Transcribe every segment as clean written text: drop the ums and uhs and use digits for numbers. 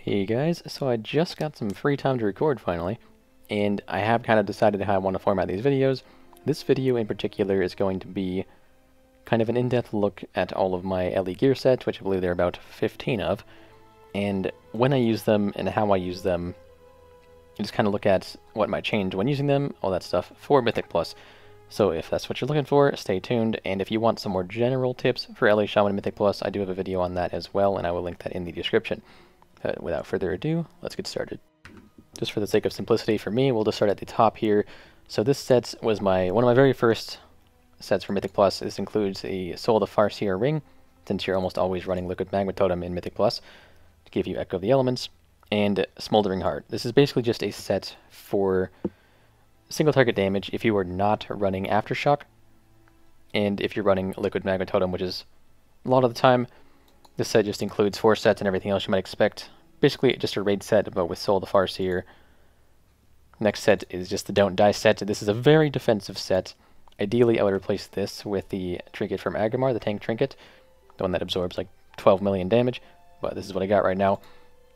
Hey guys, so I just got some free time to record finally, and I have kind of decided how I want to format these videos. This video in particular is going to be kind of an in-depth look at all of my LE gear sets, which I believe there are about 15 of, and when I use them and how I use them, and just kind of look at what might change when using them, all that stuff, for Mythic Plus. So if that's what you're looking for, stay tuned, and if you want some more general tips for LE Shaman Mythic Plus, I do have a video on that as well, and I will link that in the description. Without further ado, let's get started. Just for the sake of simplicity for me, we'll just start at the top here. So this set was one of my very first sets for Mythic Plus. This includes a Soul of the Farseer ring, since you're almost always running Liquid Magma Totem in Mythic Plus, to give you Echo of the Elements, and Smoldering Heart. This is basically just a set for single target damage if you are not running Aftershock, and if you're running Liquid Magma Totem, which is a lot of the time. This set just includes 4 sets and everything else you might expect. Basically, just a raid set, but with Soul of the Farseer. Next set is just the Don't Die set. This is a very defensive set. Ideally, I would replace this with the trinket from Agrimar, the tank trinket, the one that absorbs like 12 million damage, but this is what I got right now.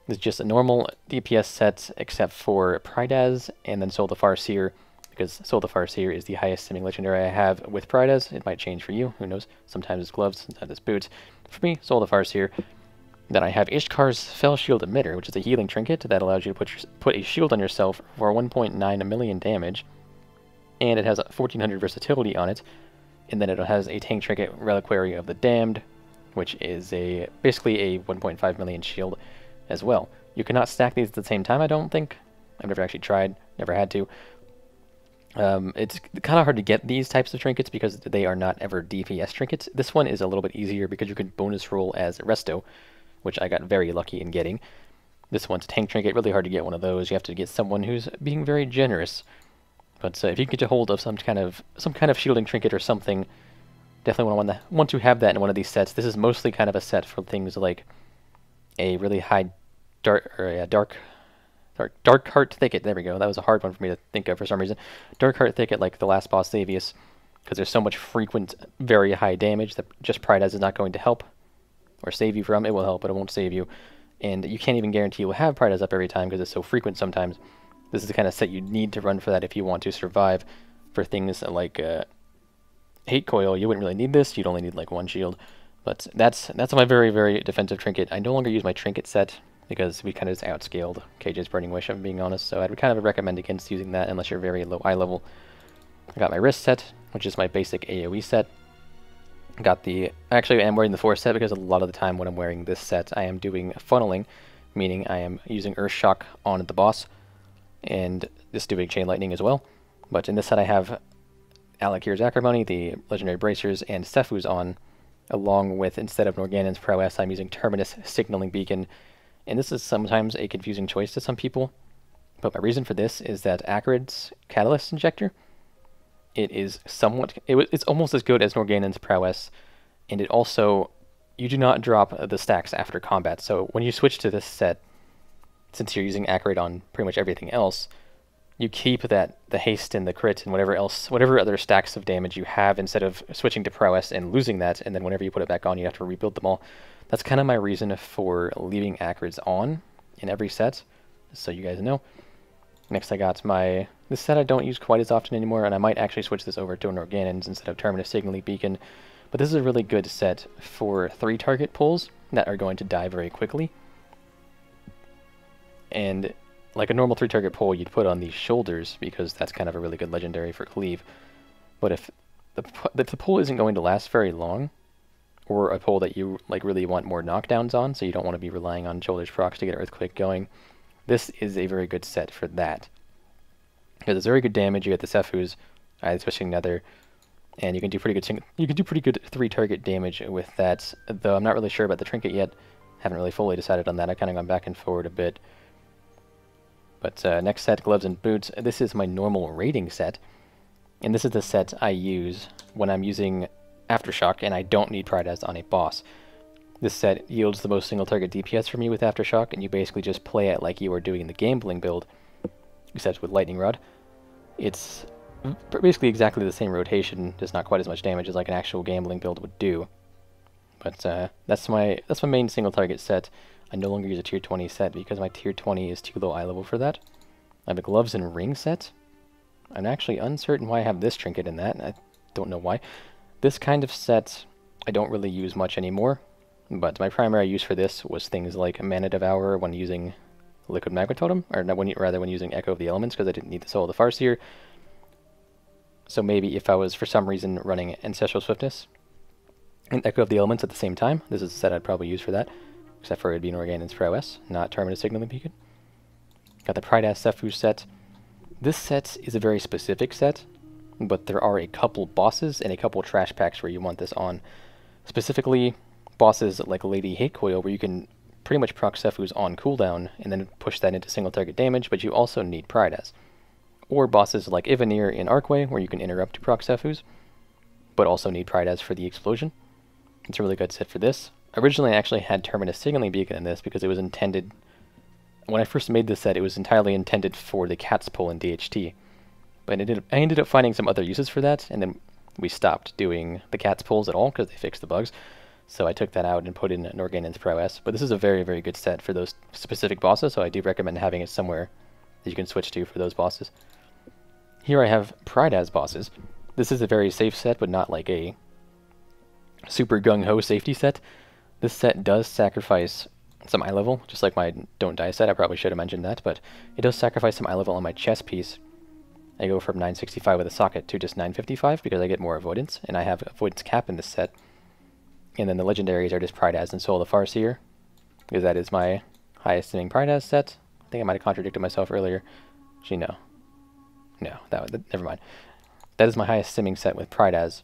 This is just a normal DPS set, except for Pridaz and then Soul of the Farseer, because Soul of the Farseer is the highest simming legendary I have with Pridaz. It might change for you, who knows. Sometimes it's gloves, sometimes it's boots. For me, Soul of the Farseer. Then I have Ishkar's Fell Shield Emitter, which is a healing trinket that allows you to put a shield on yourself for 1.9 million damage. And it has 1400 versatility on it. And then it has a tank trinket, Reliquary of the Damned, which is basically a 1.5 million shield as well. You cannot stack these at the same time, I don't think. I've never actually tried, never had to. It's kind of hard to get these types of trinkets because they are not ever DPS trinkets. This one is a little bit easier because you can bonus roll as Resto, which I got very lucky in getting. This one's a tank trinket, really hard to get one of those. You have to get someone who's being very generous. But if you can get a hold of some kind of shielding trinket or something, definitely want to have that in one of these sets. This is mostly kind of a set for things like a really high dark Heart Thicket. There we go. That was a hard one for me to think of for some reason. Dark Heart Thicket, like the last boss Xavius, because there's so much frequent, very high damage that just Pridaz is not going to help or save you from. It will help, but it won't save you. And you can't even guarantee you'll have Pridaz up every time because it's so frequent sometimes. This is the kind of set you need to run for that if you want to survive. For things like Hate Coil, you wouldn't really need this. You'd only need like 1 shield. But that's my very, very defensive trinket. I no longer use my trinket set because we kind of just outscaled KJ's Burning Wish, if I'm being honest, so I would kind of recommend against using that unless you're very low eye level. I got my wrist set, which is my basic AoE set. Actually, I'm wearing the 4 set because a lot of the time when I'm wearing this set, I am doing funneling, meaning I am using Earth Shock on the boss, and just doing Chain Lightning as well. But in this set I have Alakir's Acrimony, the Legendary Bracers, and Sephu's on, along with, instead of Norgannon's Prowess, I'm using Terminus Signaling Beacon. And this is sometimes a confusing choice to some people, but my reason for this is that Acrid's Catalyst Injector, it's almost as good as Norgannon's Prowess, and it also, you do not drop the stacks after combat, so when you switch to this set, since you're using Acrid on pretty much everything else, you keep the haste and the crit and whatever other stacks of damage you have instead of switching to Prowess and losing that, and then whenever you put it back on you have to rebuild them all. That's kind of my reason for leaving Acrids on in every set, so you guys know. Next I got this set I don't use quite as often anymore, and I might actually switch this over to Norgannon's instead of Terminus Signaling Beacon. But this is a really good set for 3 target pulls that are going to die very quickly. And like a normal 3 target pull you'd put on these shoulders, because that's kind of a really good legendary for Cleave. But if the pull isn't going to last very long, or a pull that you really want more knockdowns on, so you don't want to be relying on shoulders procs to get Earthquake going, this is a very good set for that. Because it's very good damage, you get the Sephu's, especially Nether, and you can do pretty good 3 target damage with that, though I'm not really sure about the trinket yet. Haven't really fully decided on that. I've kind of gone back and forward a bit. But next set, Gloves and Boots. This is my normal rating set, and this is the set I use when I'm using Aftershock and I don't need Pridaz on a boss. This set yields the most single target DPS for me with Aftershock, and you basically just play it like you are doing the Gambling build, except with Lightning Rod. It's basically exactly the same rotation, just not quite as much damage as like an actual Gambling build would do. But that's my main single target set. I no longer use a tier 20 set because my tier 20 is too low eye level for that. I have a gloves and ring set. I'm actually uncertain why I have this trinket in that. I don't know why. This kind of set I don't really use much anymore, but my primary use for this was things like Mana Devour when using Liquid Magma Totem, or rather when using Echo of the Elements, because I didn't need the Soul of the Farseer. So maybe if I was for some reason running Ancestral Swiftness and Echo of the Elements at the same time, this is a set I'd probably use for that, except for it'd be an Organon's Prowess, not Terminus Signaling Beacon. Got the Pride-Ass Sefu set. This set is a very specific set, but there are a couple bosses and a couple trash packs where you want this on. Specifically, bosses like Lady Hate Coil, where you can pretty much proc Sefus on cooldown and then push that into single target damage, but you also need Pride-Ass. Or bosses like Ivanir in Arcway, where you can interrupt to proc Sefus, but also need Pride-Ass for the explosion. It's a really good set for this. Originally, I actually had Terminus Signaling Beacon in this because it was intended... When I first made this set, it was entirely intended for the Cat's Pull in DHT. But I ended up finding some other uses for that, and then we stopped doing the Cat's Pulls at all because they fixed the bugs. So I took that out and put in an Organon's Prowess. But this is a very, very good set for those specific bosses, so I do recommend having it somewhere that you can switch to for those bosses. Here I have Pride-Ass bosses. This is a very safe set, but not like a super gung-ho safety set. This set does sacrifice some eye level, just like my Don't Die set. I probably should have mentioned that, but it does sacrifice some eye level on my chest piece. I go from 965 with a socket to just 955 because I get more avoidance, and I have avoidance cap in this set. And then the legendaries are just Pride-Ass and Soul of the Farseer, because that is my highest sitting Pride-Ass set. I think I might have contradicted myself earlier. Actually, no. No, never mind. That is my highest simming set with Pride-Ass.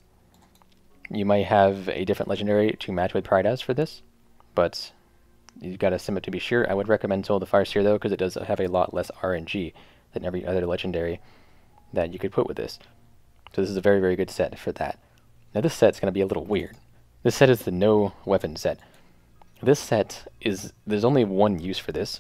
You might have a different legendary to match with Pride-Ass for this, but you've got to sim it to be sure. I would recommend Soul of the Farseer though, because it does have a lot less RNG than every other legendary that you could put with this. So this is a very, very good set for that. Now this set's going to be a little weird. This set is the no weapon set. This set is, there's only one use for this.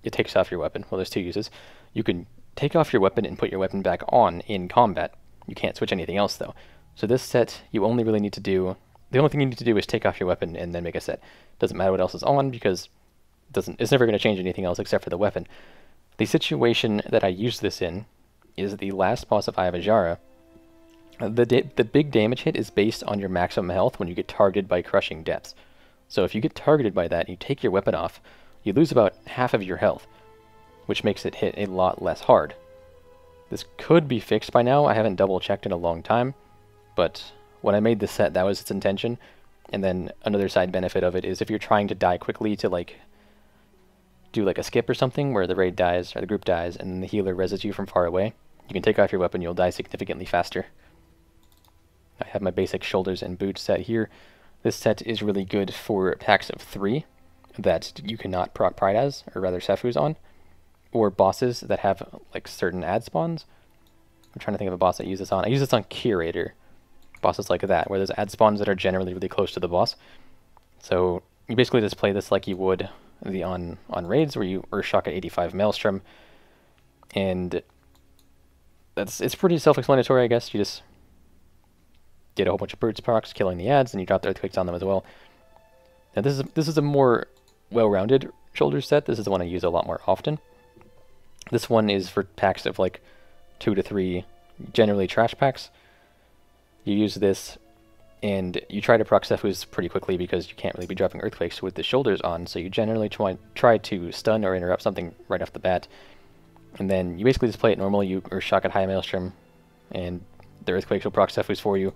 It takes off your weapon. Well, there's two uses. You can take off your weapon and put your weapon back on in combat. You can't switch anything else though. So this set, you only really need to do, the only thing you need to do is take off your weapon and then make a set. Doesn't matter what else is on because it's never going to change anything else except for the weapon. The situation that I use this in is the last boss of Eye of Ajara. The big damage hit is based on your maximum health when you get targeted by Crushing Depths. So if you get targeted by that and you take your weapon off, you lose about half of your health, which makes it hit a lot less hard. This could be fixed by now. I haven't double checked in a long time, but when I made this set, that was its intention. And then another side benefit of it is if you're trying to die quickly to like do like a skip or something where the raid dies or the group dies and then the healer reses you from far away, you can take off your weapon, you'll die significantly faster. I have my basic shoulders and boots set here. This set is really good for packs of 3 that you cannot proc Pride-Ass, or rather Sefus on, or bosses that have like certain ad spawns. I'm trying to think of a boss I use this on. I use this on Curator. Bosses like that, where there's ad spawns that are generally really close to the boss. So you basically just play this like you would on raids, where you Earthshock at 85 Maelstrom, and it's pretty self-explanatory, I guess. You just get a whole bunch of birds procs, killing the ads, and you drop the earthquakes on them as well. Now this is a more well-rounded shoulder set. This is the one I use a lot more often. This one is for packs of like 2 to 3, generally trash packs. You use this, and you try to proc Sefus pretty quickly because you can't really be dropping earthquakes with the shoulders on, so you generally try to stun or interrupt something right off the bat. And then you basically just play it normal. You Earthshock at high Maelstrom, and the earthquakes will proc Sefus for you.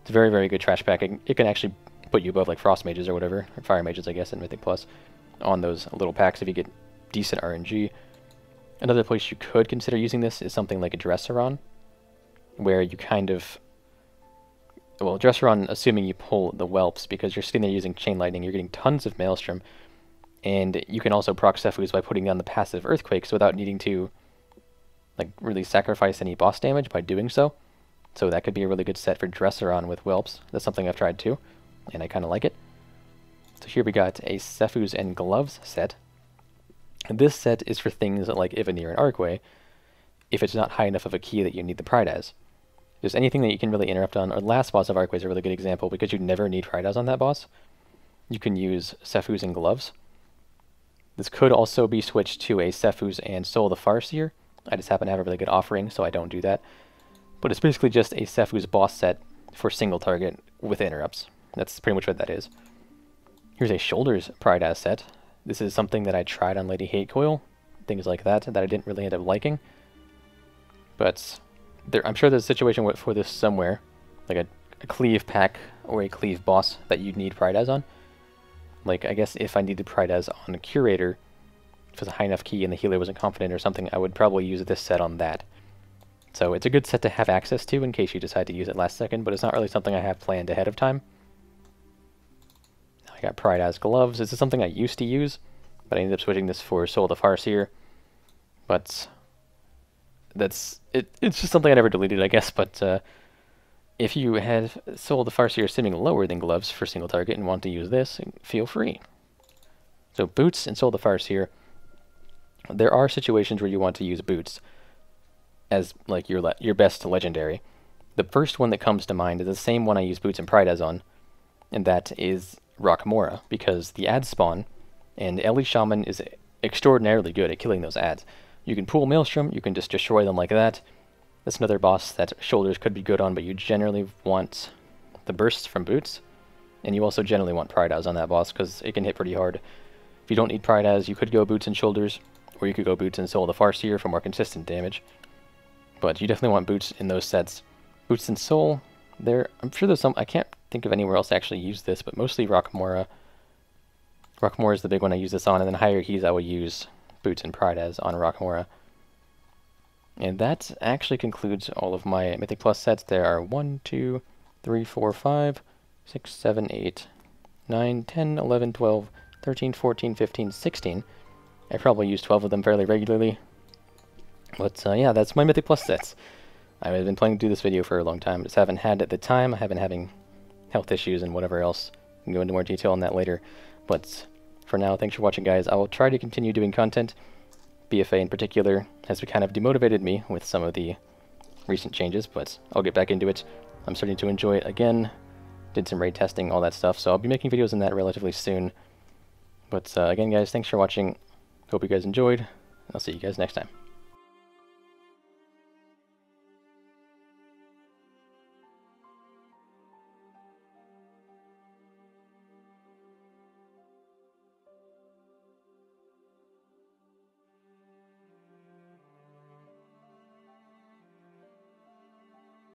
It's a very, very good trash pack. It can actually put you above like Frost Mages or whatever, or Fire Mages I guess in Mythic Plus, on those little packs if you get decent RNG. Another place you could consider using this is something like a Dresseron, where you kind of... Well, Dresseron, assuming you pull the Whelps, because you're sitting there using Chain Lightning, you're getting tons of Maelstrom, and you can also proc Sefus by putting down the passive Earthquakes without needing to like really sacrifice any boss damage by doing so. So that could be a really good set for Dresseron with Whelps. That's something I've tried too, and I kind of like it. So here we got a Sefus and Gloves set. This set is for things like Ivanir and Arcway, if it's not high enough of a key that you need the Pride-Ass. Just anything that you can really interrupt on, or the last boss of Arcway is a really good example, because you never need Pride-Ass on that boss. you can use Sephuz and Gloves. This could also be switched to a Sephuz and Soul of the Farseer. I just happen to have a really good offering, so I don't do that. But it's basically just a Sephuz boss set for single target with interrupts. That's pretty much what that is. Here's a Shoulders Pride As set. This is something that I tried on Lady Hate Coil, things like that I didn't really end up liking. But I'm sure there's a situation for this somewhere, like a Cleave pack or a Cleave boss that you'd need Pride As on. Like, I guess if I needed Pride As on a Curator, if it was a high enough key and the healer wasn't confident or something, I would probably use this set on that. So it's a good set to have access to in case you decide to use it last second, but it's not really something I have planned ahead of time. Now I got Pride As Gloves. This is something I used to use, but I ended up switching this for Soul of the Farseer. But it's just something I never deleted, I guess, but if you had Soul of the Farseer simming lower than Gloves for single target and want to use this, feel free. So Boots and Soul of the Farseer, there are situations where you want to use Boots as like your best legendary. The first one that comes to mind is the same one I use Boots and Pride As on, and that is Rockmora, because the ad spawn, and Ellie Shaman is extraordinarily good at killing those ads. You can pull Maelstrom, you can just destroy them like that. That's another boss that Shoulders could be good on, but you generally want the bursts from Boots, and you also generally want Pride As on that boss, because it can hit pretty hard. If you don't need Pride As, you could go Boots and Shoulders, or you could go Boots and Soul of the Farseer for more consistent damage. But you definitely want Boots in those sets. Boots and Soul, I'm sure there's some, I can't think of anywhere else to actually use this, but mostly Rockmora. Rockmora is the big one I use this on, and then higher keys I will use Boots and Pride As on Rockmora. And that actually concludes all of my Mythic Plus sets. There are 1, 2, 3, 4, 5, 6, 7, 8, 9, 10, 11, 12, 13, 14, 15, 16. I probably use 12 of them fairly regularly. But yeah, that's my Mythic Plus sets. I've been planning to do this video for a long time, just haven't had at the time. I have been having health issues and whatever else. I can go into more detail on that later. But for now, thanks for watching, guys. I will try to continue doing content. BFA in particular has kind of demotivated me with some of the recent changes, but I'll get back into it. I'm starting to enjoy it again. Did some raid testing, all that stuff, so I'll be making videos on that relatively soon. But again, guys, thanks for watching. Hope you guys enjoyed. I'll see you guys next time.